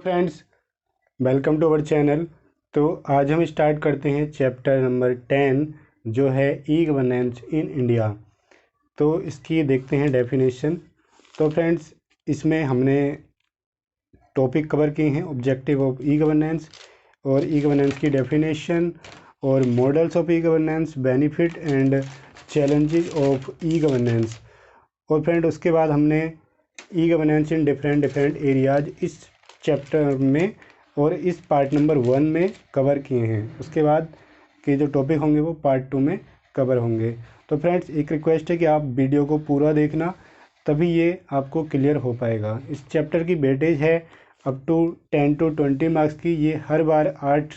Friends, welcome to our channel. तो आज हम स्टार्ट करते हैं चैप्टर नंबर 10 जो है ई गवर्नेंस इन इंडिया। तो इसकी देखते हैं डेफिनेशन। तो फ्रेंड्स, इसमें हमने टॉपिक कवर किए हैं ऑब्जेक्टिव ऑफ ई गवर्नेंस और ई गवर्नेंस की डेफिनेशन और models of e governance, benefit and challenges of e governance. और फ्रेंड उसके बाद हमने e governance in different areas इस चैप्टर में और इस पार्ट नंबर 1 में कवर किए हैं। उसके बाद के जो टॉपिक होंगे वो पार्ट 2 में कवर होंगे। तो फ्रेंड्स, एक रिक्वेस्ट है कि आप वीडियो को पूरा देखना, तभी ये आपको क्लियर हो पाएगा। इस चैप्टर की वेटेज है अप टू 10 to 20 मार्क्स की। ये हर बार 8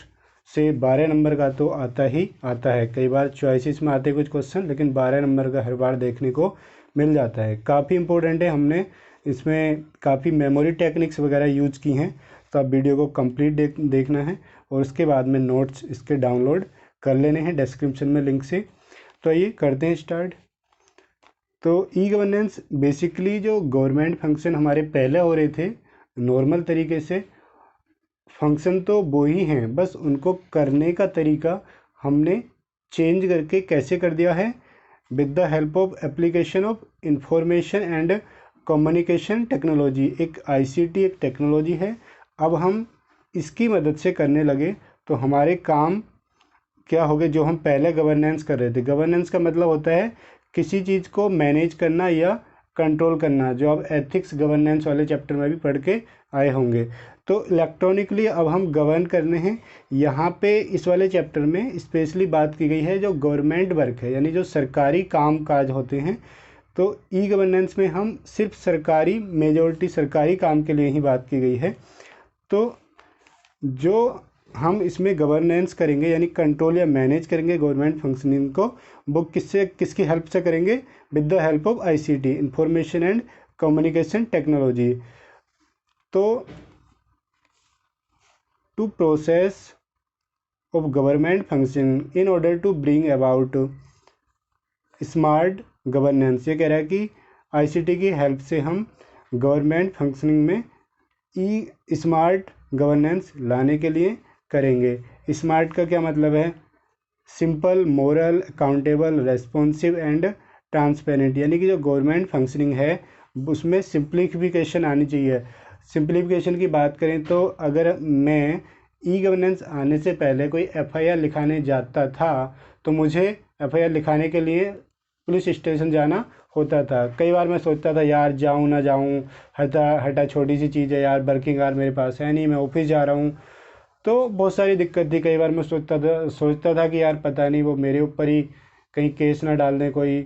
से 12 नंबर का तो आता ही आता है। कई बार चॉइसेस में आते कुछ क्वेश्चन, लेकिन 12 नंबर का हर बार देखने को मिल जाता है। काफ़ी इंपॉर्टेंट है, हमने इसमें काफ़ी मेमोरी टेक्निक्स वगैरह यूज की हैं। तो आप वीडियो को कंप्लीट देखना है और उसके बाद में नोट्स इसके डाउनलोड कर लेने हैं डिस्क्रिप्शन में लिंक से। तो ये करते हैं स्टार्ट। तो ई गवर्नेंस बेसिकली जो गवर्नमेंट फंक्शन हमारे पहले हो रहे थे नॉर्मल तरीके से, फंक्शन तो वो ही हैं, बस उनको करने का तरीका हमने चेंज करके कैसे कर दिया है, with the help of application of information and communication technology. एक आईसीटी एक टेक्नोलॉजी है, अब हम इसकी मदद से करने लगे तो हमारे काम क्या हो गए। जो हम पहले गवर्नेंस कर रहे थे, गवर्नेंस का मतलब होता है किसी चीज़ को मैनेज करना या कंट्रोल करना, जो आप एथिक्स गवर्नेंस वाले चैप्टर में भी पढ़ के आए होंगे। तो इलेक्ट्रॉनिकली अब हम गवर्न करने हैं। यहाँ पे इस वाले चैप्टर में स्पेशली बात की गई है जो गवर्नमेंट वर्क है, यानी जो सरकारी काम काज होते हैं। तो ई गवर्नेंस में हम सिर्फ सरकारी मेजॉरिटी सरकारी काम के लिए ही बात की गई है। तो जो हम इसमें गवर्नेंस करेंगे यानी कंट्रोल या मैनेज करेंगे गवर्नमेंट फंक्शनिंग को, वो किसकी हेल्प से करेंगे, with the help of ICT information and communication technology. तो to process of government function in order to bring about smart governance, ये कह रहा है कि आईसीटी की हेल्प से हम गवर्नमेंट फंक्शनिंग में ई स्मार्ट गवर्नेंस लाने के लिए करेंगे। स्मार्ट का क्या मतलब है, simple, moral, accountable, responsive and transparent, यानी कि जो गवर्नमेंट फंक्शनिंग है उसमें सिंप्लीफिकेशन आनी चाहिए। सिंप्लीफिकेशन की बात करें तो अगर मैं ई गवर्नेंस आने से पहले कोई एफआईआर लिखाने जाता था तो मुझे एफआईआर लिखाने के लिए पुलिस स्टेशन जाना होता था। कई बार मैं सोचता था यार जाऊं ना जाऊं, हटा छोटी सी चीज़ है यार, वर्किंग आवर मेरे पास है नहीं, मैं ऑफिस जा रहा हूँ। तो बहुत सारी दिक्कत थी। कई बार मैं सोचता था कि यार पता नहीं वो मेरे ऊपर ही कहीं केस ना डाल दें कोई,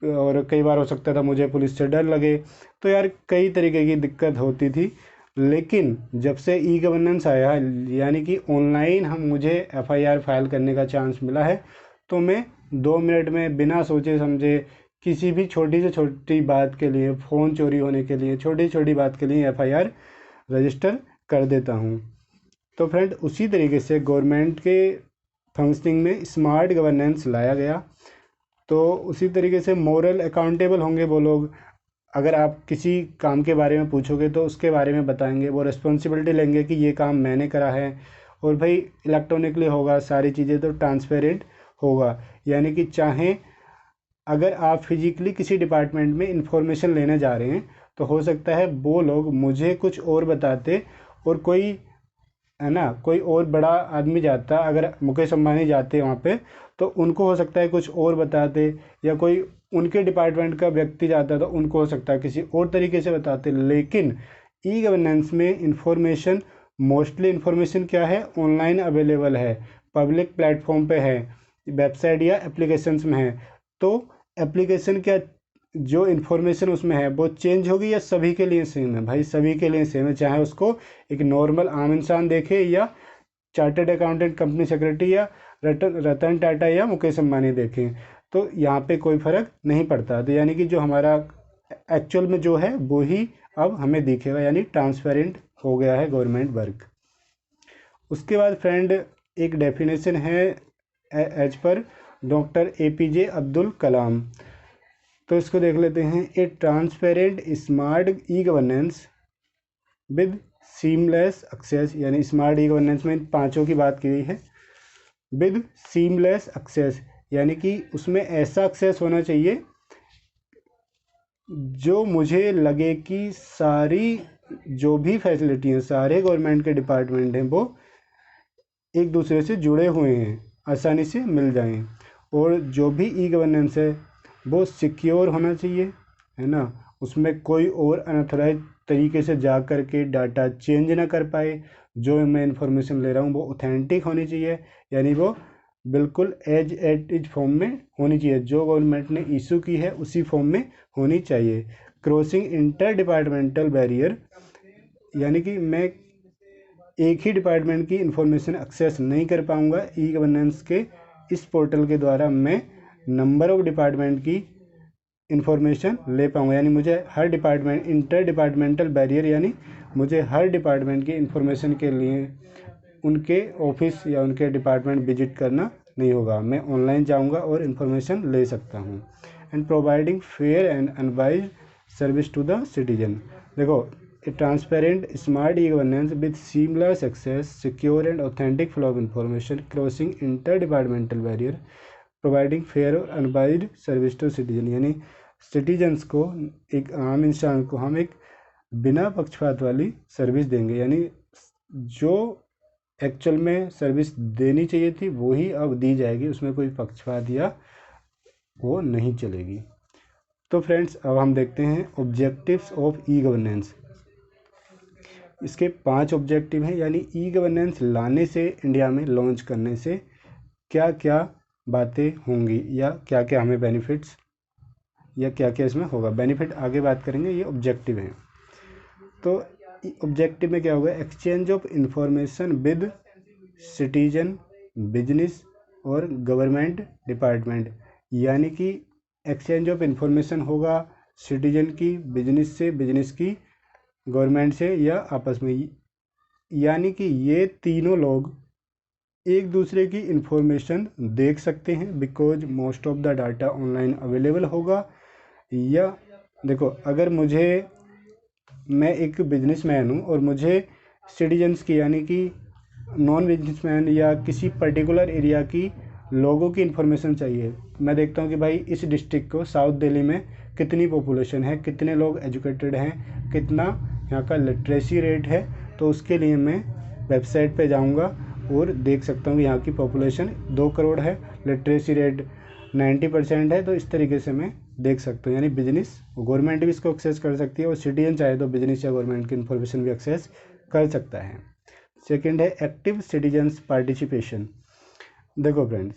और कई बार हो सकता था मुझे पुलिस से डर लगे। तो यार कई तरीके की दिक्कत होती थी। लेकिन जब से ई गवर्नेंस आया, यानी कि ऑनलाइन मुझे एफआईआर फाइल करने का चांस मिला है, तो मैं 2 मिनट में बिना सोचे समझे किसी भी छोटी से छोटी बात के लिए, फ़ोन चोरी होने के लिए, छोटी छोटी बात के लिए एफआईआर रजिस्टर कर देता हूँ। तो फ्रेंड, उसी तरीके से गवर्नमेंट के फंक्शनिंग में स्मार्ट गवर्नेंस लाया गया। तो उसी तरीके से मोरल अकाउंटेबल होंगे वो लोग। अगर आप किसी काम के बारे में पूछोगे तो उसके बारे में बताएंगे, वो रिस्पॉन्सिबिलिटी लेंगे कि ये काम मैंने करा है। और भाई इलेक्ट्रॉनिकली होगा सारी चीज़ें, तो ट्रांसपेरेंट होगा, यानी कि चाहे अगर आप फिजिकली किसी डिपार्टमेंट में इंफॉर्मेशन लेने जा रहे हैं तो हो सकता है वो लोग मुझे कुछ और बताते और कोई है ना, कोई और बड़ा आदमी जाता, अगर मुकेश अंबानी जाते वहाँ पे तो उनको हो सकता है कुछ और बताते, या कोई उनके डिपार्टमेंट का व्यक्ति जाता तो उनको हो सकता है किसी और तरीके से बताते। लेकिन ई गवर्नेंस में इंफॉर्मेशन, मोस्टली इंफॉर्मेशन क्या है, ऑनलाइन अवेलेबल है, पब्लिक प्लेटफॉर्म पे है, वेबसाइट या एप्लीकेशंस में है। तो एप्लीकेशन क्या, जो इन्फॉर्मेशन उसमें है वो चेंज होगी या सभी के लिए सेम है, भाई सभी के लिए सेम है, चाहे उसको एक नॉर्मल आम इंसान देखे या चार्टर्ड अकाउंटेंट, कंपनी सेक्रेटरी या रतन टाटा या मुकेश अंबानी देखें, तो यहाँ पे कोई फ़र्क नहीं पड़ता। तो यानी कि जो हमारा एक्चुअल में जो है वो ही अब हमें दिखेगा, यानी ट्रांसपेरेंट हो गया है गवर्नमेंट वर्क। उसके बाद फ्रेंड एक डेफिनेशन है as per doctor APJ Abdul Kalam. तो इसको देख लेते हैं। A transparent smart e governance with seamless access, यानी स्मार्ट ई गवर्नेंस में इन पांचों की बात की गई है। विद सीमलेस एक्सेस यानी कि उसमें ऐसा एक्सेस होना चाहिए जो मुझे लगे कि सारी जो भी फैसिलिटी हैं, सारे गवर्नमेंट के डिपार्टमेंट हैं, वो एक दूसरे से जुड़े हुए हैं, आसानी से मिल जाएं। और जो भी ई गवर्नेंस है वो सिक्योर होना चाहिए, है ना। उसमें कोई और अनऑथराइज तरीके से जा कर के डाटा चेंज ना कर पाए। जो मैं इंफॉर्मेशन ले रहा हूँ वो ऑथेंटिक होनी चाहिए, यानी वो बिल्कुल एज एट इज फॉर्म में होनी चाहिए, जो गवर्नमेंट ने इशू की है उसी फॉर्म में होनी चाहिए। क्रॉसिंग इंटर डिपार्टमेंटल बैरियर, यानी कि मैं एक ही डिपार्टमेंट की इंफॉर्मेशन एक्सेस नहीं कर पाऊंगा। ई गवर्नेंस के इस पोर्टल के द्वारा मैं नंबर ऑफ डिपार्टमेंट की इंफॉर्मेशन ले पाऊंगा, यानी मुझे हर डिपार्टमेंट, इंटर डिपार्टमेंटल बैरियर यानी मुझे हर डिपार्टमेंट की इंफॉर्मेशन के लिए उनके ऑफिस या उनके डिपार्टमेंट विजिट करना नहीं होगा। मैं ऑनलाइन जाऊंगा और इन्फॉर्मेशन ले सकता हूं। And providing fair and unbiased service to the citizen. देखो, a transparent smart e governance with seamless access, secure and authentic flow of information, crossing inter departmental barrier, providing fair और unbiased service to citizen, यानी citizens को, एक आम इंसान को हम एक बिना पक्षपात वाली सर्विस देंगे, यानी जो एक्चुअल में सर्विस देनी चाहिए थी वही अब दी जाएगी, उसमें कोई पक्षपात या वो नहीं चलेगी। तो फ्रेंड्स, अब हम देखते हैं ऑब्जेक्टिव्स ऑफ ई गवर्नेंस। इसके 5 ऑब्जेक्टिव हैं, यानी ई गवर्नेंस लाने से, इंडिया में लॉन्च करने से क्या क्या बातें होंगी या क्या क्या हमें बेनिफिट्स या क्या क्या इसमें होगा। बेनिफिट आगे बात करेंगे, ये ऑब्जेक्टिव हैं। तो ऑब्जेक्टिव में क्या होगा? Exchange of information with citizen, business और गवर्नमेंट डिपार्टमेंट, यानी कि एक्सचेंज ऑफ इंफॉर्मेशन होगा सिटीजन की, बिजनेस से, बिजनेस की गवर्नमेंट से या आपस में, यानी कि ये तीनों लोग एक दूसरे की इंफॉर्मेशन देख सकते हैं, because most of the data online available होगा। या देखो, अगर मैं एक बिजनेसमैन हूँ और मुझे सिटीजन्स की, यानी कि नॉन बिजनेसमैन या किसी पर्टिकुलर एरिया की लोगों की इन्फॉर्मेशन चाहिए। मैं देखता हूँ कि भाई इस डिस्ट्रिक्ट को, साउथ दिल्ली में कितनी पॉपुलेशन है, कितने लोग एजुकेटेड हैं, कितना यहाँ का लिटरेसी रेट है, तो उसके लिए मैं वेबसाइट पे जाऊँगा और देख सकता हूँ कि यहाँ की पॉपुलेशन 2 करोड़ है, लिटरेसी रेट 90% है, तो इस तरीके से मैं देख सकता हूँ। यानी बिजनेस, गवर्नमेंट भी इसको एक्सेस कर सकती है और सिटीजन चाहे तो बिजनेस या गवर्नमेंट की इन्फॉर्मेशन भी एक्सेस कर सकता है। सेकंड है एक्टिव सिटीजन्स पार्टिसिपेशन। देखो फ्रेंड्स,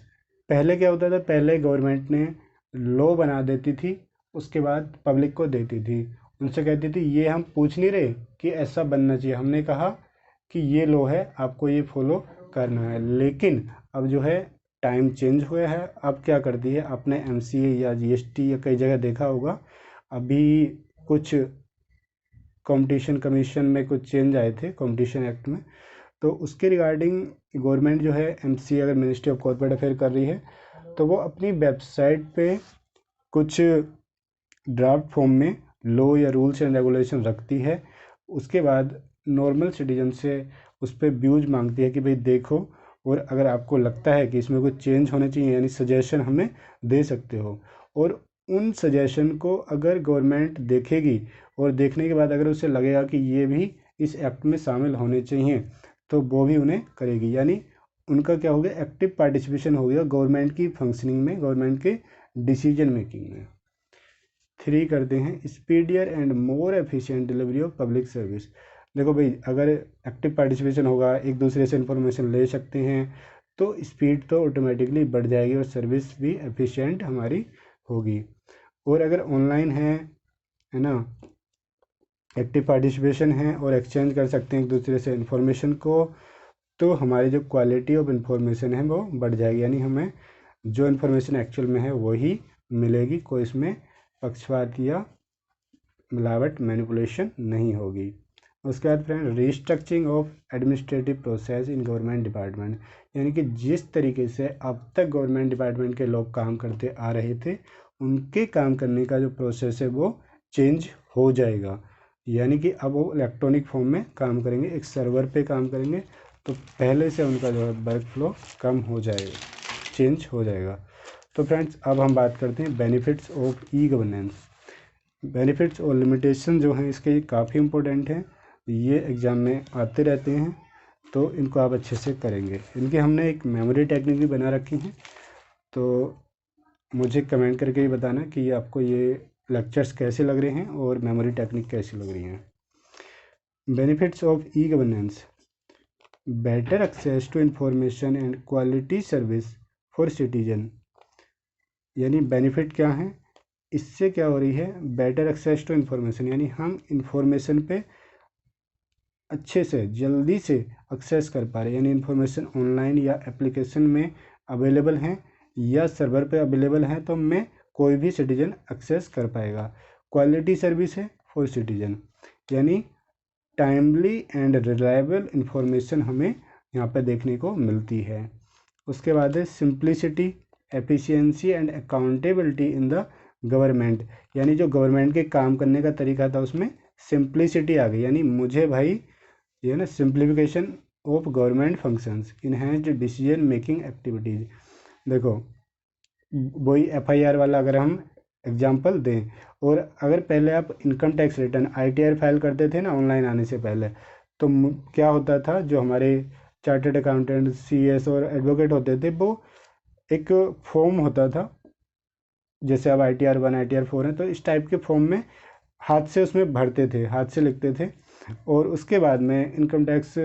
पहले क्या होता था? पहले गवर्नमेंट ने लॉ बना देती थी, उसके बाद पब्लिक को देती थी, उनसे कहती थी ये हम पूछ नहीं रहे कि ऐसा बनना चाहिए, हमने कहा कि ये लॉ है, आपको ये फॉलो करना है। लेकिन अब जो है टाइम चेंज हुआ है। अब क्या करती है, आपने एमसीए या जीएसटी या कई जगह देखा होगा, अभी कुछ कंपटीशन कमीशन में कुछ चेंज आए थे कंपटीशन एक्ट में, तो उसके रिगार्डिंग गवर्नमेंट जो है एमसीए, अगर मिनिस्ट्री ऑफ कॉर्पोरेट अफेयर कर रही है, तो वो अपनी वेबसाइट पे कुछ ड्राफ्ट फॉर्म में लॉ या रूल्स एंड रेगुलेशन रखती है। उसके बाद नॉर्मल सिटीजन से उस पर व्यूज मांगती है कि भाई देखो, और अगर आपको लगता है कि इसमें कुछ चेंज होने चाहिए, यानी सजेशन हमें दे सकते हो। और उन सजेशन को अगर गवर्नमेंट देखेगी और देखने के बाद अगर उसे लगेगा कि ये भी इस एक्ट में शामिल होने चाहिए, तो वो भी उन्हें करेगी। यानी उनका क्या हो गया? एक्टिव पार्टिसिपेशन हो गया गवर्नमेंट की फंक्शनिंग में, गवर्नमेंट के डिसीजन मेकिंग में। 3 करते हैं speedier and more efficient delivery of public service. देखो भाई, अगर एक्टिव पार्टिसिपेशन होगा, एक दूसरे से इन्फॉर्मेशन ले सकते हैं, तो स्पीड तो ऑटोमेटिकली बढ़ जाएगी और सर्विस भी एफिशिएंट हमारी होगी। और अगर ऑनलाइन है ना, एक्टिव पार्टिसिपेशन है और एक्सचेंज कर सकते हैं एक दूसरे से इन्फॉर्मेशन को, तो हमारी जो क्वालिटी ऑफ इन्फॉर्मेशन है वो बढ़ जाएगी, यानी हमें जो इन्फॉर्मेशन एक्चुअल में है वही मिलेगी, कोई इसमें पक्षपात या मिलावट, मैनिपुलेशन नहीं होगी। उसके बाद friend, restructuring of administrative process in government department, यानी कि जिस तरीके से अब तक गवर्नमेंट डिपार्टमेंट के लोग काम करते आ रहे थे, उनके काम करने का जो प्रोसेस है वो चेंज हो जाएगा। यानी कि अब वो इलेक्ट्रॉनिक फॉर्म में काम करेंगे, एक सर्वर पे काम करेंगे, तो पहले से उनका जो है वर्क फ्लो कम हो जाएगा, चेंज हो जाएगा। तो फ्रेंड्स अब हम बात करते हैं benefits of e governance. Benefits और लिमिटेशन जो हैं इसके काफ़ी इम्पोर्टेंट हैं, ये एग्ज़ाम में आते रहते हैं, तो इनको आप अच्छे से करेंगे। इनकी हमने एक मेमोरी टेक्निक भी बना रखी है, तो मुझे कमेंट करके ही बताना कि आपको ये लेक्चर्स कैसे लग रहे हैं और मेमोरी टेक्निक कैसी लग रही हैं। Benefits of e governance: better access to information and quality service for citizen. यानी बेनिफिट क्या है, इससे क्या हो रही है, बेटर एक्सेस टू इन्फॉर्मेशन, यानी हम इंफॉर्मेशन पे अच्छे से जल्दी से एक्सेस कर पा रहे हैं, यानी इन्फॉर्मेशन ऑनलाइन या एप्लीकेशन में अवेलेबल हैं या सर्वर पे अवेलेबल हैं, तो मैं कोई भी सिटीजन एक्सेस कर पाएगा। क्वालिटी सर्विस है फॉर सिटीजन, यानी टाइमली एंड रिलायबल इंफॉर्मेशन हमें यहाँ पे देखने को मिलती है। उसके बाद है simplicity, efficiency and accountability in the government, यानी जो गवर्नमेंट के काम करने का तरीका था उसमें सिंप्लिसिटी आ गई, यानी मुझे भाई ये ना simplification of government functions, enhanced decision making activities. देखो वही एफआईआर वाला अगर हम एग्जांपल दें, और अगर पहले आप income tax return ITR file करते थे ना ऑनलाइन आने से पहले, तो क्या होता था, जो हमारे चार्टर्ड अकाउंटेंट सीएस और एडवोकेट होते थे, वो एक फॉर्म होता था, जैसे अब आईटीआर 1 आईटीआर 4 है, तो इस टाइप के फॉर्म में हाथ से उसमें भरते थे, हाथ से लिखते थे, और उसके बाद में इनकम टैक्स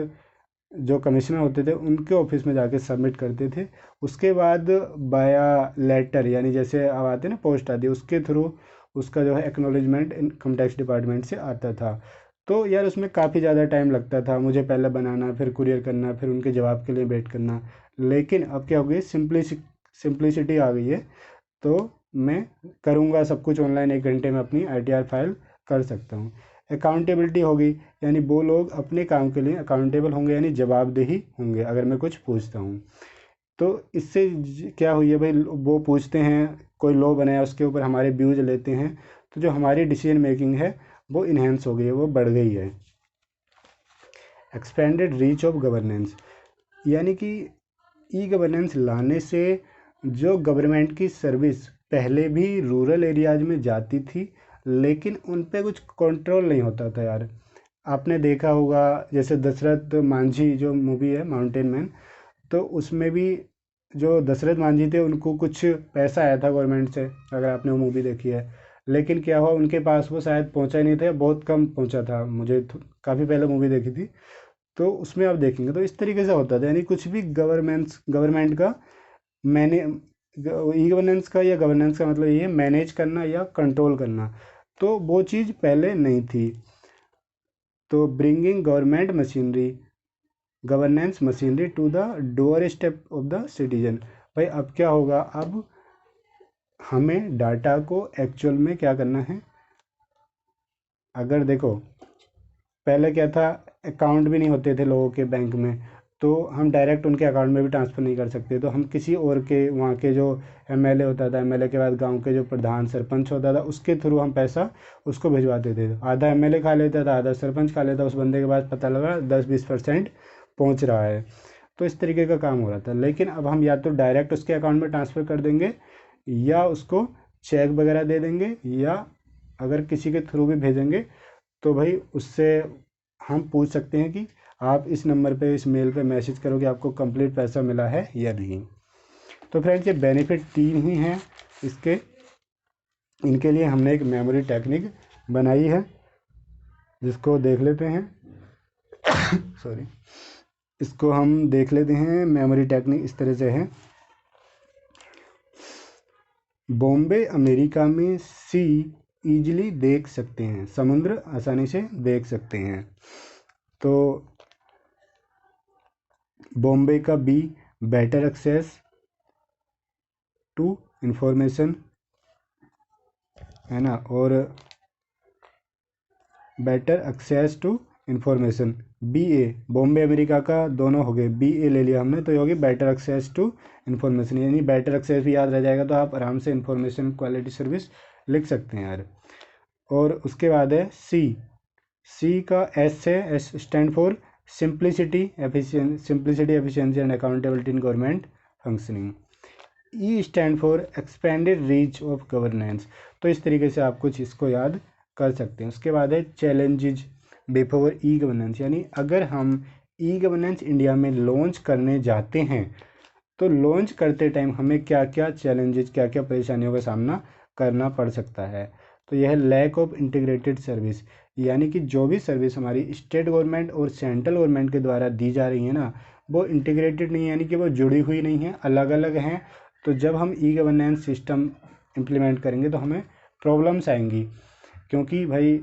जो कमिश्नर होते थे उनके ऑफिस में जाके सबमिट करते थे। उसके बाद बाया लेटर, यानी जैसे अब आते ना पोस्ट आती है, उसके थ्रू उसका जो है एक्नॉलेजमेंट इनकम टैक्स डिपार्टमेंट से आता था। तो यार उसमें काफ़ी ज़्यादा टाइम लगता था, मुझे पहले बनाना, फिर कुरियर करना, फिर उनके जवाब के लिए वेट करना। लेकिन अब क्या हो गई, सिंप्लिसिटी आ गई है, तो मैं करूँगा सब कुछ ऑनलाइन, 1 घंटे में अपनी आईटीआर फाइल कर सकता हूँ। अकाउंटेबिलिटी होगी, यानी वो लोग अपने काम के लिए अकाउंटेबल होंगे, यानी जवाबदेही होंगे अगर मैं कुछ पूछता हूँ। तो इससे क्या हुई है भाई, वो पूछते हैं, कोई लॉ बनाया उसके ऊपर हमारे व्यूज लेते हैं, तो जो हमारी डिसीजन मेकिंग है वो इन्हेंस हो गई है, वो बढ़ गई है। एक्सपेंडेड रीच ऑफ गवर्नेंस, यानी कि ई गवर्नेंस लाने से जो गवर्नमेंट की सर्विस पहले भी रूरल एरियाज में जाती थी, लेकिन उन पे कुछ कंट्रोल नहीं होता था यार। आपने देखा होगा जैसे दशरथ मांझी जो मूवी है माउंटेन मैन, तो उसमें भी जो दशरथ मांझी थे उनको कुछ पैसा आया था गवर्नमेंट से, अगर आपने वो मूवी देखी है। लेकिन क्या हुआ, उनके पास वो शायद पहुंचा ही नहीं था, बहुत कम पहुंचा था, मुझे काफ़ी पहले मूवी देखी थी, तो उसमें आप देखेंगे तो इस तरीके से होता था, यानी कुछ भी गवर्नमेंट का मैंने ई गवर्नेंस का या गवर्नेंस का मतलब ये है मैनेज करना या कंट्रोल करना, तो वो चीज़ पहले नहीं थी। तो bringing governance machinery to the doorstep of the citizen, भाई अब क्या होगा, अब हमें डाटा को एक्चुअल में क्या करना है। अगर देखो पहले क्या था, अकाउंट भी नहीं होते थे लोगों के बैंक में, तो हम डायरेक्ट उनके अकाउंट में भी ट्रांसफ़र नहीं कर सकते, तो हम किसी और के, वहाँ के जो एमएलए होता था, एमएलए के बाद गांव के जो प्रधान सरपंच होता था, उसके थ्रू हम पैसा उसको भिजवाते थे। आधा एमएलए खा लेता था, आधा सरपंच खा लेता, उस बंदे के पास पता लगा 10-20% पहुँच रहा है, तो इस तरीके का काम हो रहा था। लेकिन अब हम या तो डायरेक्ट उसके अकाउंट में ट्रांसफ़र कर देंगे, या उसको चेक वगैरह दे देंगे, या अगर किसी के थ्रू भी भेजेंगे तो भाई उससे हम पूछ सकते हैं कि आप इस नंबर पे, इस मेल पे मैसेज करो कि आपको कंप्लीट पैसा मिला है या नहीं। तो फ्रेंड्स ये बेनिफिट 3 ही हैं इसके, इनके लिए हमने एक मेमोरी टेक्निक बनाई है, जिसको देख लेते हैं। सॉरी, इसको हम देख लेते हैं। मेमोरी टेक्निक इस तरह से है। बॉम्बे अमेरिका में सी इजीली देख सकते हैं, समुद्र आसानी से देख सकते हैं। तो बॉम्बे का B, better access to information है ना, और better access to information B A, Bombay America का दोनों हो गए, बी ए ले लिया हमने, तो ये होगी बेटर एक्सेस टू इंफॉर्मेशन, यानी बेटर एक्सेस भी याद रह जाएगा, तो आप आराम से इंफॉर्मेशन क्वालिटी सर्विस लिख सकते हैं यार। और उसके बाद है सी, सी का एस है, S stand for simplicity efficiency and accountability in government functioning. E stand for expanded reach of governance. तो इस तरीके से आप कुछ इसको याद कर सकते हैं। उसके बाद है चैलेंजेज बिफोर ई गवर्नेंस, यानी अगर हम ई गवर्नेंस इंडिया में लॉन्च करने जाते हैं तो लॉन्च करते टाइम हमें क्या क्या चैलेंजेस, क्या क्या परेशानियों का सामना करना पड़ सकता है। तो यह है लैक ऑफ इंटीग्रेटेड सर्विस, यानी कि जो भी सर्विस हमारी स्टेट गवर्नमेंट और सेंट्रल गवर्नमेंट के द्वारा दी जा रही है ना, वो इंटीग्रेटेड नहीं है, यानी कि वो जुड़ी हुई नहीं है, अलग अलग हैं। तो जब हम ई गवर्नेंस सिस्टम इम्प्लीमेंट करेंगे तो हमें प्रॉब्लम्स आएंगी, क्योंकि भाई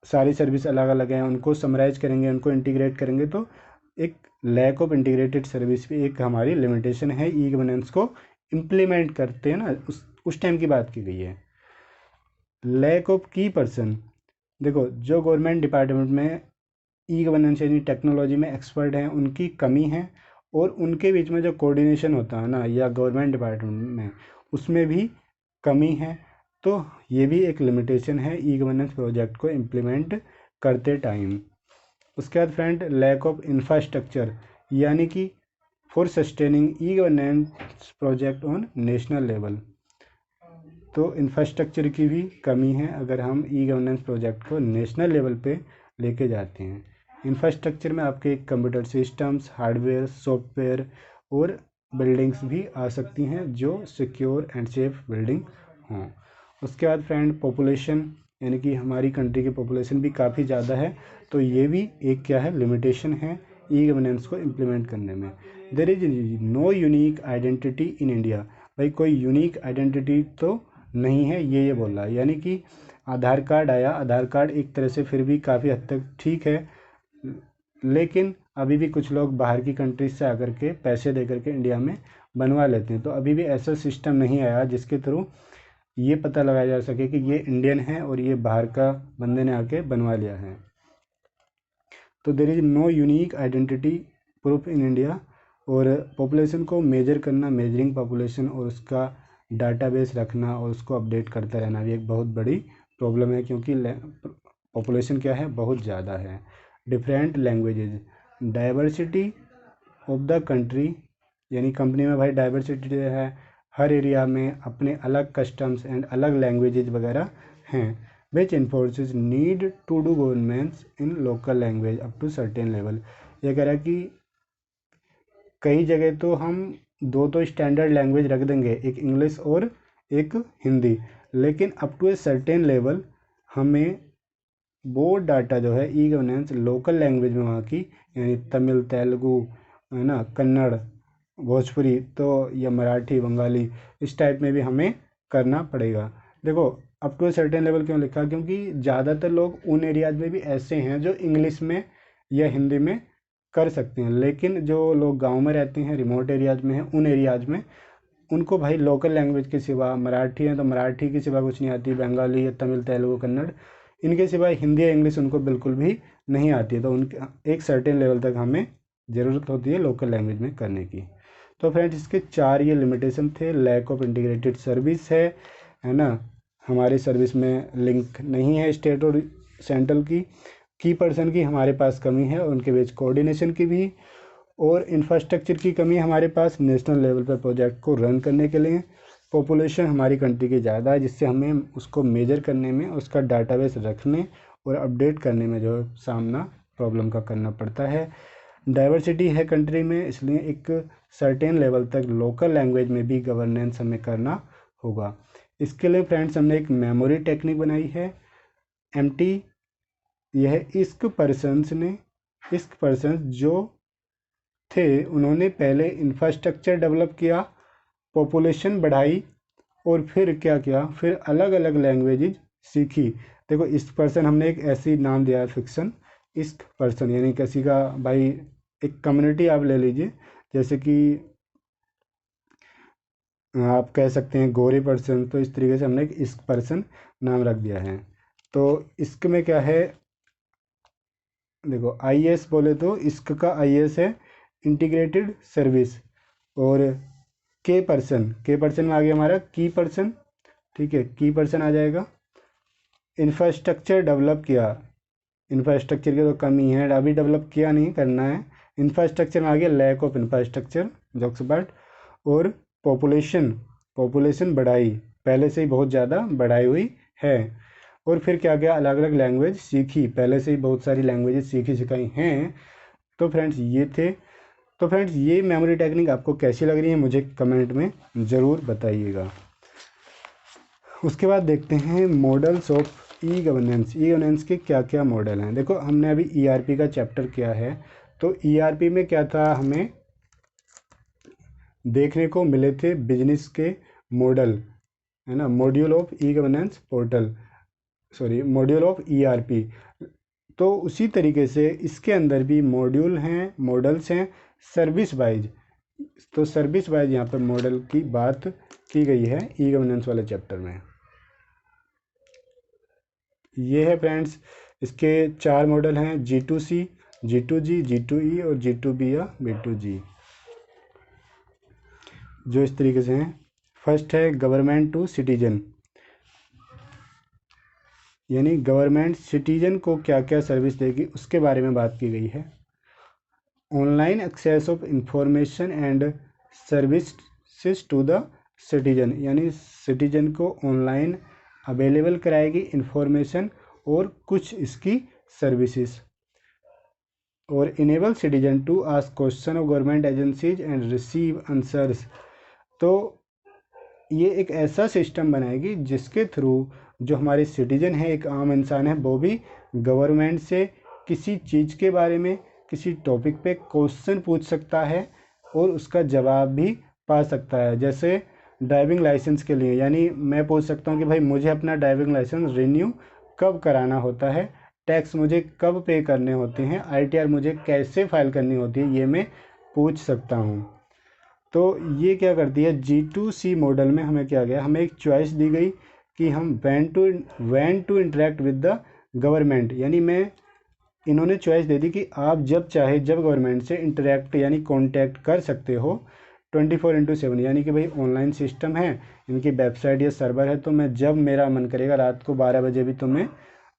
सारी सर्विस अलग अलग हैं, उनको समराइज करेंगे, उनको इंटीग्रेट करेंगे तो एक लैक ऑफ इंटीग्रेटेड सर्विस भी एक हमारी लिमिटेशन है ई गवर्नेंस को इम्प्लीमेंट करते हैं ना, उस टाइम की बात की गई है। लैक ऑफ की पर्सन, देखो जो गवर्नमेंट डिपार्टमेंट में ई गवर्नेंस यानी टेक्नोलॉजी में एक्सपर्ट हैं उनकी कमी है, और उनके बीच में जो कोऑर्डिनेशन होता है ना या गवर्नमेंट डिपार्टमेंट में, उसमें भी कमी है। तो ये भी एक लिमिटेशन है ई गवर्नेंस प्रोजेक्ट को इम्प्लीमेंट करते टाइम। उसके बाद फ्रेंड लैक ऑफ इंफ्रास्ट्रक्चर, यानी कि for sustaining e governance project on national level. तो इंफ्रास्ट्रक्चर की भी कमी है अगर हम ई गवर्नेंस प्रोजेक्ट को नेशनल लेवल पे लेके जाते हैं। इंफ्रास्ट्रक्चर में आपके कंप्यूटर सिस्टम्स, हार्डवेयर, सॉफ्टवेयर और बिल्डिंग्स भी आ सकती हैं जो सिक्योर एंड सेफ बिल्डिंग हों। उसके बाद फ्रेंड पॉपुलेशन, यानी कि हमारी कंट्री की पॉपुलेशन भी काफ़ी ज़्यादा है, तो ये भी एक क्या है, लिमिटेशन है ई गवर्नेंस को इम्प्लीमेंट करने में। There is no unique identity in India, भाई कोई यूनिक आइडेंटिटी तो नहीं है, ये बोल रहा है। यानी कि आधार कार्ड आया, आधार कार्ड एक तरह से फिर भी काफ़ी हद तक ठीक है, लेकिन अभी भी कुछ लोग बाहर की कंट्रीज से आकर के पैसे दे करके इंडिया में बनवा लेते हैं। तो अभी भी ऐसा सिस्टम नहीं आया जिसके थ्रू ये पता लगाया जा सके कि ये इंडियन है और ये बाहर का बंदे ने आके बनवा लिया है। तो there is no unique identity proof in India. और पॉपुलेशन को मेजर करना, मेजरिंग पॉपुलेशन और उसका डाटाबेस रखना और उसको अपडेट करते रहना भी एक बहुत बड़ी प्रॉब्लम है, क्योंकि पॉपुलेशन क्या है, बहुत ज़्यादा है। Different languages, diversity of the country, यानी कंपनी में भाई डाइवर्सिटी है, हर एरिया में अपने अलग कस्टम्स एंड अलग लैंग्वेजेज वगैरह हैं, which enforces need to do governments in local language up to certain level. ये कह रहा है कि कई जगह तो हम दो तो स्टैंडर्ड लैंग्वेज रख देंगे, एक इंग्लिश और एक हिंदी, लेकिन up to a certain level हमें वो डाटा जो है ई गवर्नेंस लोकल लैंग्वेज में वहाँ की, यानी तमिल, तेलुगु, है ना, कन्नड़, भोजपुरी तो या मराठी, बंगाली, इस टाइप में भी हमें करना पड़ेगा। देखो अप टू सर्टेन लेवल क्यों लिखा, क्योंकि ज़्यादातर लोग उन एरियाज में भी ऐसे हैं जो इंग्लिश में या हिंदी में कर सकते हैं, लेकिन जो लोग गांव में रहते हैं, रिमोट एरियाज में हैं, उन एरियाज में उनको भाई लोकल लैंग्वेज के सिवा, मराठी है तो मराठी के सिवा कुछ नहीं आती, बंगाली या तमिल, तेलुगु, कन्नड़, इनके सिवा हिंदी या इंग्लिश उनको बिल्कुल भी नहीं आती है। तो उनके एक सर्टेन लेवल तक हमें ज़रूरत होती है लोकल लैंग्वेज में करने की। तो फ्रेंड्स इसके चार ये लिमिटेशन थे। लैक ऑफ इंटीग्रेटेड सर्विस है ना, हमारी सर्विस में लिंक नहीं है स्टेट और सेंट्रल की पर्सन की हमारे पास कमी है, और उनके बीच कोऑर्डिनेशन की भी, और इंफ्रास्ट्रक्चर की कमी है हमारे पास नेशनल लेवल पर प्रोजेक्ट को रन करने के लिए। पॉपुलेशन हमारी कंट्री की ज़्यादा है, जिससे हमें उसको मेजर करने में, उसका डाटाबेस रखने और अपडेट करने में जो सामना प्रॉब्लम का करना पड़ता है। डाइवर्सिटी है कंट्री में, इसलिए एक सर्टेन लेवल तक लोकल लैंग्वेज में भी गवर्नेंस हमें करना होगा। इसके लिए फ्रेंड्स हमने एक मेमोरी टेक्निक बनाई है, एमटी। यह इस्क पर्सन्स जो थे उन्होंने पहले इंफ्रास्ट्रक्चर डेवलप किया, पॉपुलेशन बढ़ाई, और फिर क्या किया, फिर अलग अलग लैंग्वेजेज सीखी। देखो इस पर्सन हमने एक ऐसी नाम दिया है फिक्सन, इस पर्सन यानी किसी का भाई एक कम्युनिटी आप ले लीजिए, जैसे कि आप कह सकते हैं गोरी पर्सन, तो इस तरीके से हमने एक इस्क पर्सन नाम रख दिया है। तो इस्क में क्या है, देखो आईएस बोले तो इस्क का आईएस है इंटीग्रेटेड सर्विस, और के पर्सन में आ गया हमारा की पर्सन, ठीक है, की पर्सन आ जाएगा। इंफ्रास्ट्रक्चर डेवलप किया, इंफ्रास्ट्रक्चर की तो कमी है, अभी डेवलप किया नहीं, करना है। इंफ्रास्ट्रक्चर में आ गया lack of infrastructure, jokes apart. और पॉपुलेशन बढ़ाई, पहले से ही बहुत ज़्यादा बढ़ाई हुई है। और फिर क्या क्या, अलग अलग लैंग्वेज सीखी, पहले से ही बहुत सारी लैंग्वेजेस सीखी सिखाई हैं। तो फ्रेंड्स ये थे। तो फ्रेंड्स ये मेमोरी टेक्निक आपको कैसी लग रही है मुझे कमेंट में ज़रूर बताइएगा। उसके बाद देखते हैं models of e governance. E governance के क्या क्या मॉडल हैं। देखो हमने अभी ईआरपी का चैप्टर किया है, तो ईआरपी में क्या था, हमें देखने को मिले थे बिजनेस के मॉडल, है ना, module of e governance portal, sorry module of ERP. तो उसी तरीके से इसके अंदर भी मॉड्यूल हैं, मॉडल्स हैं सर्विस वाइज। तो सर्विस वाइज यहाँ पर मॉडल की बात की गई है ई गवर्नेंस वाले चैप्टर में। ये है फ्रेंड्स, इसके 4 मॉडल हैं, G2C, G2G, G2E और G2B या B2G, जो इस तरीके से हैं। फर्स्ट है गवर्नमेंट टू सिटीजन, यानी गवर्नमेंट सिटीजन को क्या क्या सर्विस देगी उसके बारे में बात की गई है। Online access of information and services to the citizen, यानी सिटीजन को ऑनलाइन अवेलेबल कराएगी इंफॉर्मेशन और कुछ इसकी सर्विसेज। और enable citizen to ask question of government agencies and receive answers. तो ये एक ऐसा सिस्टम बनाएगी जिसके थ्रू जो हमारे सिटीजन है, एक आम इंसान है, वो भी गवर्नमेंट से किसी चीज़ के बारे में, किसी टॉपिक पे क्वेश्चन पूछ सकता है और उसका जवाब भी पा सकता है। जैसे ड्राइविंग लाइसेंस के लिए, यानी मैं पूछ सकता हूँ कि भाई मुझे अपना ड्राइविंग लाइसेंस रिन्यू कब कराना होता है, टैक्स मुझे कब पे करने होते हैं, आईटीआर मुझे कैसे फाइल करनी होती है, ये मैं पूछ सकता हूँ। तो ये क्या करती है, G2C मॉडल में हमें क्या गया, हमें एक चॉइस दी गई कि हम when to interact with the government, यानी इन्होंने चॉइस दे दी कि आप जब चाहे जब गवर्नमेंट से इंटरेक्ट यानी कांटेक्ट कर सकते हो 24/7, यानी कि भाई ऑनलाइन सिस्टम है, इनकी वेबसाइट या सर्वर है, तो मैं जब मेरा मन करेगा रात को 12 बजे भी तो मैं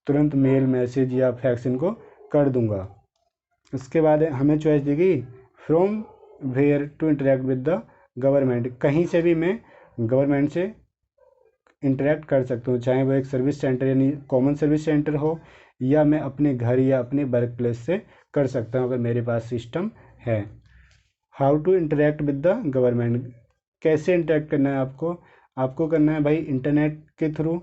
तुरंत मेल मैसेज या फैक्स इनको कर दूंगा। उसके बाद हमें चॉइस दी गई from where to interact with the government, कहीं से भी मैं गवर्नमेंट से इंटरेक्ट कर सकता हूँ, चाहे वो एक सर्विस सेंटर यानी कॉमन सर्विस सेंटर हो, या मैं अपने घर या अपने वर्क प्लेस से कर सकता हूँ अगर मेरे पास सिस्टम है। How to interact with the government, कैसे इंटरेक्ट करना है आपको करना है भाई इंटरनेट के थ्रू,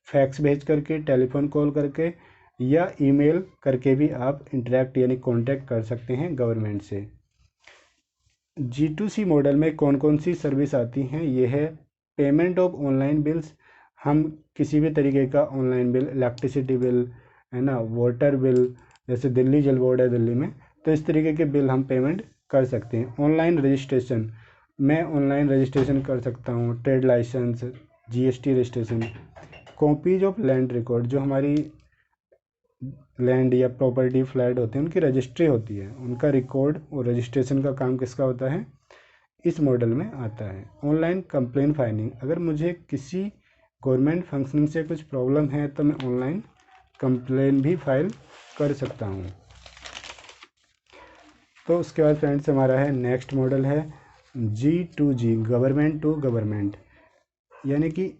फैक्स भेज करके, टेलीफोन कॉल करके या ईमेल करके भी आप इंटरेक्ट यानी कांटेक्ट कर सकते हैं गवर्नमेंट से। G2C मॉडल में कौन कौन सी सर्विस आती हैं, ये है पेमेंट ऑफ ऑनलाइन बिल्स। हम किसी भी तरीके का ऑनलाइन बिल, इलेक्ट्रिसिटी बिल है ना, वाटर बिल, जैसे दिल्ली जल बोर्ड है दिल्ली में, तो इस तरीके के बिल हम पेमेंट कर सकते हैं। ऑनलाइन रजिस्ट्रेशन, मैं ऑनलाइन रजिस्ट्रेशन कर सकता हूँ, trade licence, GST registration. Copies of land record, जो हमारी लैंड या प्रॉपर्टी फ्लैट होते हैं उनकी रजिस्ट्री होती है, उनका रिकॉर्ड और रजिस्ट्रेशन का काम किसका होता है, इस मॉडल में आता है। ऑनलाइन कंप्लेन फाइलिंग, अगर मुझे किसी गवर्नमेंट फंक्शनिंग से कुछ प्रॉब्लम है तो मैं ऑनलाइन कंप्लेन भी फाइल कर सकता हूँ। तो उसके बाद फ्रेंड्स हमारा है नेक्स्ट मॉडल है G2G, गवर्नमेंट टू गवर्नमेंट, यानी कि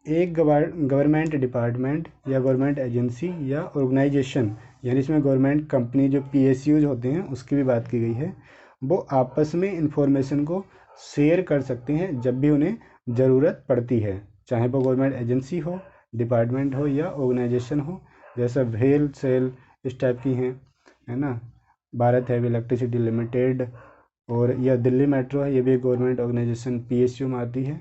एक गवर्नमेंट डिपार्टमेंट या गवर्नमेंट एजेंसी या ऑर्गेनाइजेशन, यानी इसमें गवर्नमेंट कंपनी जो PSUs होते हैं उसकी भी बात की गई है, वो आपस में इंफॉर्मेशन को शेयर कर सकते हैं जब भी उन्हें ज़रूरत पड़ती है, चाहे वो गवर्नमेंट एजेंसी हो, डिपार्टमेंट हो या ऑर्गेनाइजेशन हो। जैसे वेल सेल इस टाइप की हैं, है ना, भारत हैवी इलेक्ट्रिसिटी लिमिटेड और या दिल्ली मेट्रो है, ये भी गवर्नमेंट ऑर्गेनाइजेशन PSU में आती है।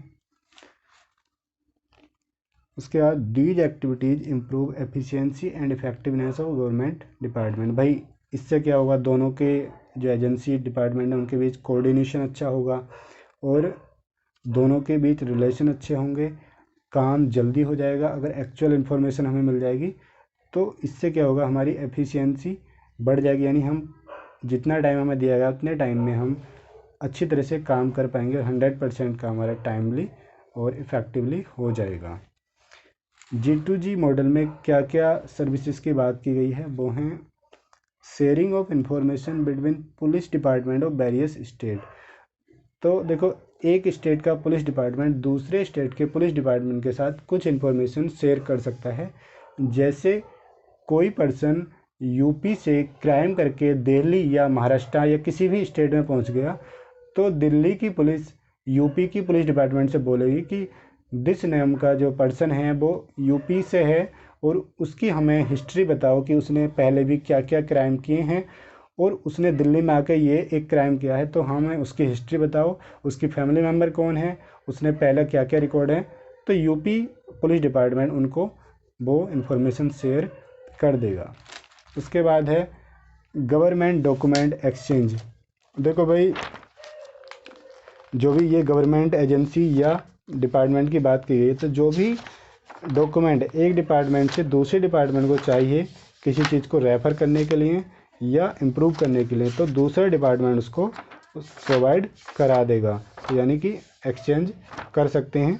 उसके बाद these activities improve efficiency and effectiveness of government department. भाई इससे क्या होगा, दोनों के जो एजेंसी डिपार्टमेंट है उनके बीच कोऑर्डिनेशन अच्छा होगा और दोनों के बीच रिलेशन अच्छे होंगे, काम जल्दी हो जाएगा अगर एक्चुअल इन्फॉर्मेशन हमें मिल जाएगी। तो इससे क्या होगा, हमारी एफिशिएंसी बढ़ जाएगी, यानी हम जितना टाइम हमें दिया गया उतने टाइम में हम अच्छी तरह से काम कर पाएंगे और 100% का हमारा टाइमली और इफ़ेक्टिवली हो जाएगा। G2G मॉडल में क्या क्या सर्विसेज की बात की गई है, वो हैं sharing of information between police department of various state. तो देखो, एक स्टेट का पुलिस डिपार्टमेंट दूसरे स्टेट के पुलिस डिपार्टमेंट के साथ कुछ इन्फॉर्मेशन शेयर कर सकता है। जैसे कोई पर्सन यूपी से क्राइम करके दिल्ली या महाराष्ट्र या किसी भी स्टेट में पहुंच गया, तो दिल्ली की पुलिस यूपी की पुलिस डिपार्टमेंट से बोलेगी कि दिस नेम का जो पर्सन है वो यूपी से है और उसकी हमें हिस्ट्री बताओ कि उसने पहले भी क्या क्या क्राइम किए हैं और उसने दिल्ली में आकर ये एक क्राइम किया है, तो हमें उसकी हिस्ट्री बताओ, उसकी फैमिली मेम्बर कौन है, उसने पहले क्या क्या रिकॉर्ड है। तो यूपी पुलिस डिपार्टमेंट उनको वो इन्फॉर्मेशन शेयर कर देगा। उसके बाद है गवर्नमेंट डॉक्यूमेंट एक्सचेंज। देखो भाई, जो भी ये गवर्नमेंट एजेंसी या डिपार्टमेंट की बात की गई है, तो जो भी डॉक्यूमेंट एक डिपार्टमेंट से दूसरे डिपार्टमेंट को चाहिए किसी चीज़ को रेफ़र करने के लिए या इम्प्रूव करने के लिए, तो दूसरा डिपार्टमेंट उसको प्रोवाइड करा देगा, तो यानी कि एक्सचेंज कर सकते हैं।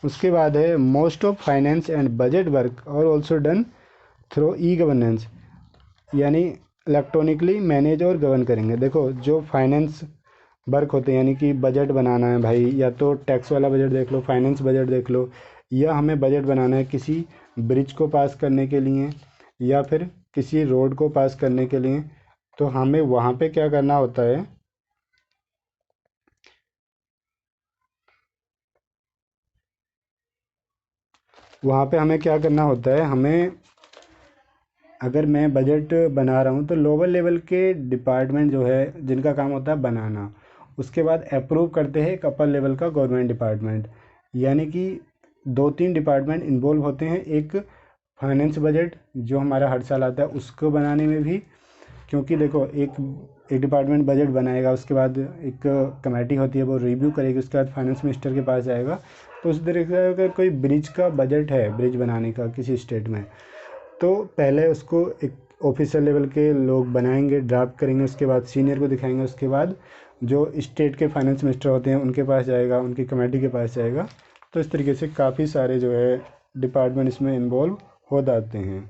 उसके बाद है most of finance and budget work और also done through e governance, यानी इलेक्ट्रॉनिकली मैनेज और गवर्न करेंगे। देखो, जो फाइनेंस वर्क होते हैं, यानी कि बजट बनाना है भाई, या तो टैक्स वाला बजट देख लो, फाइनेंस बजट देख लो, या हमें बजट बनाना है किसी ब्रिज को पास करने के लिए या फिर किसी रोड को पास करने के लिए, तो हमें वहाँ पे क्या करना होता है, वहाँ पे हमें क्या करना होता है, हमें अगर मैं बजट बना रहा हूँ तो लोअर लेवल के डिपार्टमेंट जो है जिनका काम होता है बनाना, उसके बाद अप्रूव करते हैं एक अपर लेवल का गवर्नमेंट डिपार्टमेंट, यानी कि दो तीन डिपार्टमेंट इन्वॉल्व होते हैं। एक फाइनेंस बजट जो हमारा हर साल आता है उसको बनाने में भी, क्योंकि देखो एक एक डिपार्टमेंट बजट बनाएगा, उसके बाद एक कमेटी होती है वो रिव्यू करेगी, उसके बाद फाइनेंस मिनिस्टर के पास जाएगा। तो उस तरीके से अगर कोई ब्रिज का बजट है, ब्रिज बनाने का किसी स्टेट में, तो पहले उसको एक ऑफिसर लेवल के लोग बनाएंगे, ड्राफ्ट करेंगे, उसके बाद सीनियर को दिखाएंगे, उसके बाद जो स्टेट के फाइनेंस मिनिस्टर होते हैं उनके पास जाएगा, उनकी कमेटी के पास जाएगा। तो इस तरीके से काफ़ी सारे जो है डिपार्टमेंट इसमें इन्वॉल्व हो जाते हैं।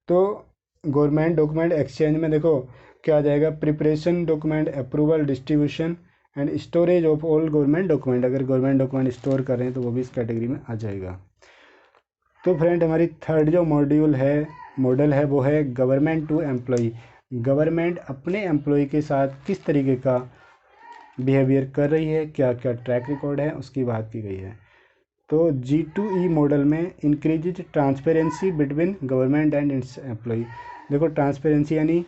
तो गवर्नमेंट डॉक्यूमेंट एक्सचेंज में देखो क्या आ जाएगा, preparation document, approval, distribution and storage of all government document. अगर गवर्नमेंट डॉक्यूमेंट स्टोर कर रहे हैं तो वो भी इस कैटेगरी में आ जाएगा। तो फ्रेंड, हमारी थर्ड जो मॉडल है वो है गवर्नमेंट टू एम्प्लॉय। गवर्नमेंट अपने एम्प्लॉय के साथ किस तरीके का बिहेवियर कर रही है, क्या क्या ट्रैक रिकॉर्ड है, उसकी बात की गई है। तो G2E मॉडल में increase transparency between government and its employ. देखो, ट्रांसपेरेंसी यानी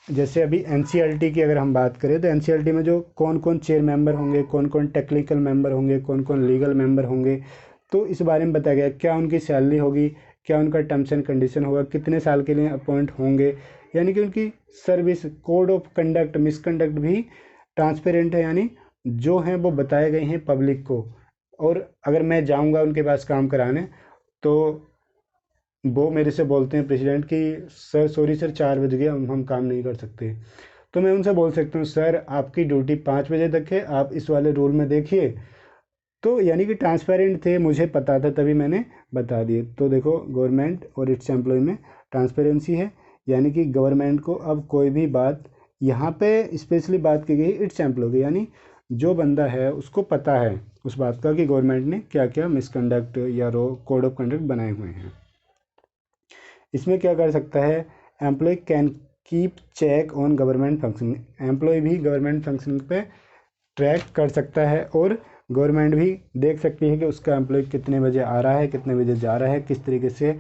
जैसे अभी NCLT की अगर हम बात करें तो NCLT में जो कौन कौन चेयर मेंबर होंगे, कौन कौन टेक्निकल मेंबर होंगे, कौन कौन लीगल मेंबर होंगे, तो इस बारे में बताया गया। क्या उनकी सैलरी होगी, क्या उनका टर्म्स एंड कंडीशन होगा, कितने साल के लिए अपॉइंट होंगे, यानी कि उनकी service, code of conduct, misconduct भी ट्रांसपेरेंट है, यानी जो हैं वो बताए गए हैं पब्लिक को। और अगर मैं जाऊंगा उनके पास काम कराने, तो वो मेरे से बोलते हैं प्रेसिडेंट कि सर सॉरी सर 4 बज गए, हम काम नहीं कर सकते, तो मैं उनसे बोल सकता हूँ सर आपकी ड्यूटी 5 बजे तक है, आप इस वाले रूल में देखिए। तो यानी कि ट्रांसपेरेंट थे, मुझे पता था तभी मैंने बता दिए। तो देखो, गवर्नमेंट और इट्स एम्प्लॉय में ट्रांसपेरेंसी है, यानी कि गवर्नमेंट को अब कोई भी बात, यहाँ पे स्पेशली बात की गई इट्स एम्प्लॉय की, यानी जो बंदा है उसको पता है उस बात का कि गवर्नमेंट ने क्या क्या मिसकंडक्ट या कोड ऑफ कंडक्ट बनाए हुए हैं। इसमें क्या कर सकता है, employ can keep check on government function. Employ भी गवर्नमेंट फंक्शन पे ट्रैक कर सकता है और गवर्नमेंट भी देख सकती है कि उसका एम्प्लॉय कितने बजे आ रहा है, कितने बजे जा रहा है, किस तरीके से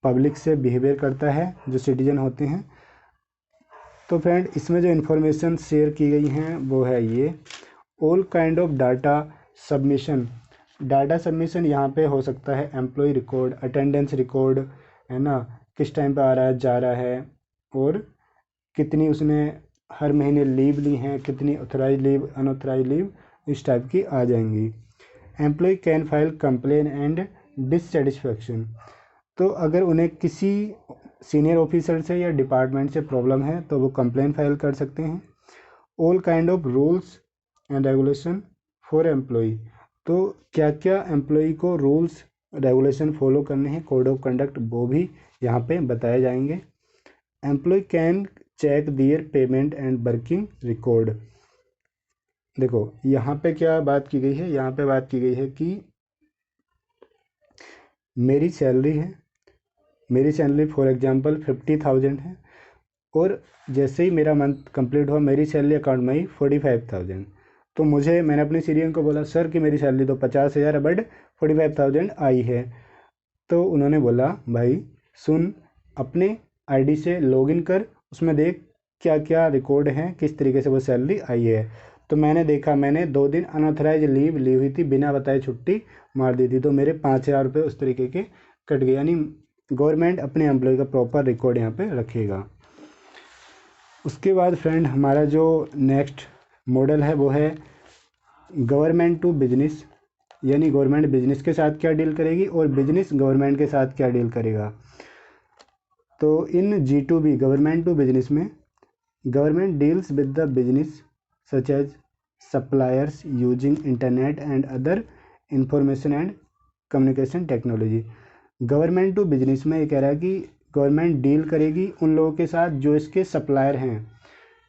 पब्लिक से बिहेवियर करता है, जो सिटीजन होते हैं। तो फ्रेंड, इसमें जो इन्फॉर्मेशन शेयर की गई हैं वो है ये all kind of data submission. Data submission यहाँ पे हो सकता है एम्प्लॉय रिकॉर्ड, अटेंडेंस रिकॉर्ड, है ना, किस टाइम पे आ रहा है जा रहा है, और कितनी उसने हर महीने लीव ली हैं, कितनी ऑथराइज लीव, अनऑथराइज लीव, इस टाइप की आ जाएंगी। Employ can file complain and dissatisfaction. तो अगर उन्हें किसी सीनियर ऑफिसर से या डिपार्टमेंट से प्रॉब्लम है तो वो कंप्लेन फाइल कर सकते हैं। All kind of rules and regulation for employ. तो क्या क्या एम्प्लॉय को रूल्स रेगुलेशन फॉलो करने हैं, कोड ऑफ कंडक्ट, वो भी यहाँ पे बताए जाएंगे। Employ can check their payment and working record. देखो यहाँ पे क्या बात की गई है, यहाँ पे बात की गई है कि मेरी सैलरी है, मेरी सैलरी फॉर एग्जांपल 50,000 है, और जैसे ही मेरा मंथ कंप्लीट हुआ मेरी सैलरी अकाउंट में आई 45,000। तो मैंने अपने सीनियर को बोला सर कि मेरी सैलरी तो 50,000 बट 45,000 आई है। तो उन्होंने बोला भाई सुन, अपने आईडी से लॉगिन कर, उसमें देख क्या क्या रिकॉर्ड हैं, किस तरीके से वो सैलरी आई है। तो मैंने देखा, मैंने 2 दिन अनऑथराइज लीव ली हुई थी, बिना बताए छुट्टी मार दी थी, तो मेरे 5,000 रुपये उस तरीके के कट गए। यानी गवर्नमेंट अपने एम्प्लॉय का प्रॉपर रिकॉर्ड यहाँ पे रखेगा। उसके बाद फ्रेंड हमारा जो नेक्स्ट मॉडल है वो है गवर्नमेंट टू बिजनेस, यानी गवर्नमेंट बिजनेस के साथ क्या डील करेगी और बिजनेस गवर्नमेंट के साथ क्या डील करेगा। तो इन G2B गवर्नमेंट टू बिजनेस में government deals with the business such as suppliers using internet and other information and communication technology. Government to business में ये कह रहा है कि गवर्नमेंट डील करेगी उन लोगों के साथ जो इसके सप्लायर हैं,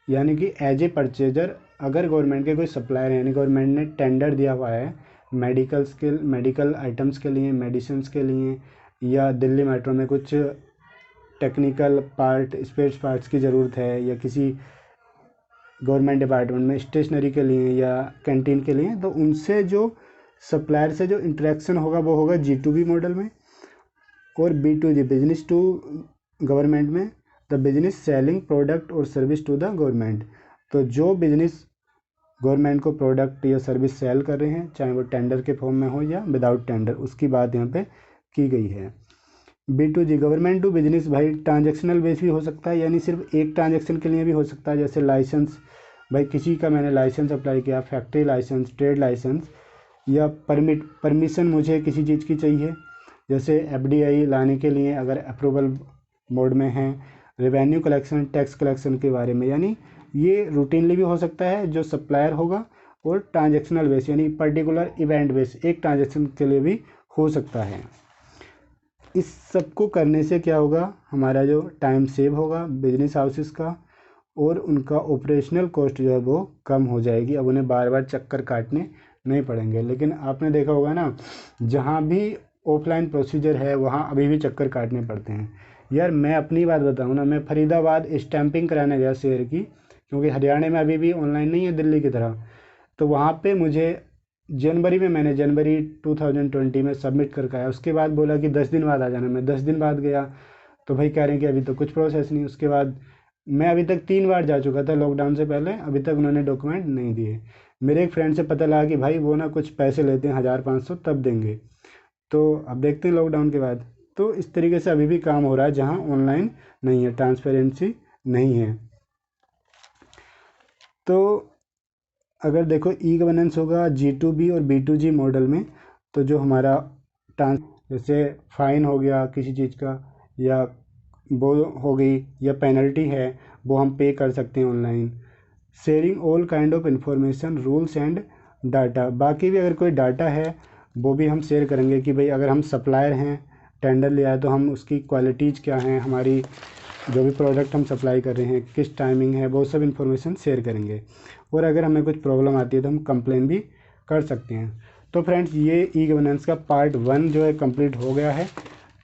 यानी कि एज ए परचेजर अगर गवर्नमेंट के कोई सप्लायर हैं, यानी गवर्नमेंट ने टेंडर दिया हुआ है मेडिकल आइटम्स के लिए, मेडिसिन्स के लिए, या दिल्ली मेट्रो में कुछ टेक्निकल पार्ट स्पेयर पार्ट्स की ज़रूरत है, या किसी गवर्नमेंट डिपार्टमेंट में स्टेशनरी के लिए या कैंटीन के लिए, तो उनसे जो सप्लायर से जो इंटरेक्शन होगा वो होगा G2B मॉडल में। और B2G बिजनेस टू गवर्नमेंट में द बिजनेस सेलिंग प्रोडक्ट और सर्विस टू द गवर्नमेंट। तो जो बिजनेस गवर्नमेंट को प्रोडक्ट या सर्विस सेल कर रहे हैं, चाहे वो टेंडर के फॉर्म में हो या विदाउट टेंडर, उसकी बात यहाँ पे की गई है। B2G गवर्नमेंट टू बिजनेस भाई ट्रांजेक्शनल बेस भी हो सकता है, यानी सिर्फ एक ट्रांजेक्शन के लिए भी हो सकता है। जैसे लाइसेंस, भाई किसी का मैंने लाइसेंस अप्लाई किया, फैक्ट्री लाइसेंस, ट्रेड लाइसेंस, या परमिशन मुझे किसी चीज़ की चाहिए, जैसे FDI लाने के लिए अगर अप्रूवल मोड में है, रेवेन्यू कलेक्शन, टैक्स कलेक्शन के बारे में, यानी ये रूटीनली भी हो सकता है जो सप्लायर होगा, और ट्रांजेक्शनल बेस यानी पर्टिकुलर इवेंट बेस एक ट्रांजेक्शन के लिए भी हो सकता है। इस सब को करने से क्या होगा, हमारा जो टाइम सेव होगा बिजनेस हाउसेस का, और उनका ऑपरेशनल कॉस्ट जो है वो कम हो जाएगी। अब उन्हें बार बार चक्कर काटने नहीं पड़ेंगे। लेकिन आपने देखा होगा ना, जहाँ भी ऑफलाइन प्रोसीजर है वहाँ अभी भी चक्कर काटने पड़ते हैं। यार मैं अपनी बात बताऊँ ना, मैं फरीदाबाद स्टैंपिंग कराने गया शेयर की, क्योंकि हरियाणा में अभी भी ऑनलाइन नहीं है दिल्ली की तरह। तो वहाँ पे मुझे जनवरी 2020 में सबमिट करके आया। उसके बाद बोला कि 10 दिन बाद आ जाना। मैं 10 दिन बाद गया तो भाई कह रहे हैं कि अभी तो कुछ प्रोसेस नहीं। उसके बाद मैं अभी तक 3 बार जा चुका था लॉकडाउन से पहले, अभी तक उन्होंने डॉक्यूमेंट नहीं दिए। मेरे एक फ्रेंड से पता लगा कि भाई वो ना कुछ पैसे लेते हैं 1,500 तब देंगे। तो अब देखते हैं लॉकडाउन के बाद। तो इस तरीके से अभी भी काम हो रहा है जहाँ ऑनलाइन नहीं है, ट्रांसपेरेंसी नहीं है। तो अगर देखो ई गवर्नेंस होगा G2B और B2G मॉडल में, तो जो हमारा ट्रांस जैसे फाइन हो गया किसी चीज़ का, या वो हो गई, या पेनल्टी है, वो हम पे कर सकते हैं online. Sharing all kind of information, rules and data, बाकी भी अगर कोई डाटा है वो भी हम शेयर करेंगे कि भाई अगर हम सप्लायर हैं, टेंडर लिया है, तो हम उसकी क्वालिटीज़ क्या हैं, हमारी जो भी प्रोडक्ट हम सप्लाई कर रहे हैं किस टाइमिंग है, वो सब इन्फॉर्मेशन शेयर करेंगे। और अगर हमें कुछ प्रॉब्लम आती है तो हम कंप्लेन भी कर सकते हैं। तो फ्रेंड्स ये ई गवर्नेंस का पार्ट 1 जो है कंप्लीट हो गया है।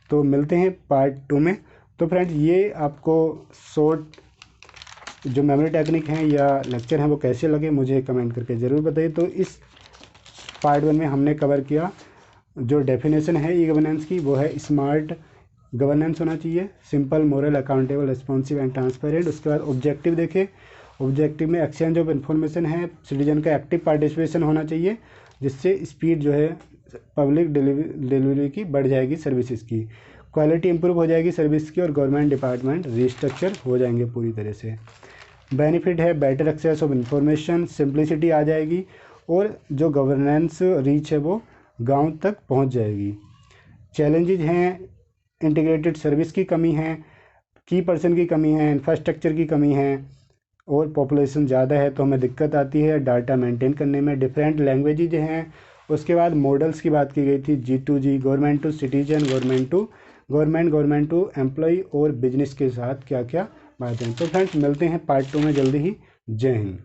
तो मिलते हैं पार्ट 2 में। तो फ्रेंड्स ये आपको शॉर्ट जो मेमोरी टेक्निक हैं या लेक्चर हैं वो कैसे लगे मुझे कमेंट करके ज़रूर बताइए। तो इस पार्ट 1 में हमने कवर किया जो डेफिनेशन है ई गवर्नेंस की, वो है स्मार्ट गवर्नेंस होना चाहिए, simple, moral, accountable, responsive and transparent. उसके बाद ऑब्जेक्टिव देखे, ऑब्जेक्टिव में एक्सचेंज ऑफ इन्फॉर्मेशन है, सिटीजन का एक्टिव पार्टिसिपेशन होना चाहिए, जिससे स्पीड जो है पब्लिक डिलीवरी की बढ़ जाएगी, सर्विसेज की क्वालिटी इंप्रूव हो जाएगी सर्विस की, और गवर्नमेंट डिपार्टमेंट रिस्ट्रक्चर हो जाएंगे पूरी तरह से। बेनिफिट है better access of information, simplicity आ जाएगी, और जो गवर्नेंस रीच है वो गांव तक पहुंच जाएगी। चैलेंजेज हैं, इंटीग्रेटेड सर्विस की कमी है, की पर्सन की कमी है, इंफ्रास्ट्रक्चर की कमी है, और पॉपुलेशन ज़्यादा है तो हमें दिक्कत आती है डाटा मेंटेन करने में। डिफरेंट लैंग्वेजेज हैं। उसके बाद मॉडल्स की बात की गई थी, G2G, government to citizen, government to employ और बिजनेस के साथ क्या क्या बातें। तो फ्रेंड्स मिलते हैं पार्ट 2 में जल्दी ही। जय हिंद।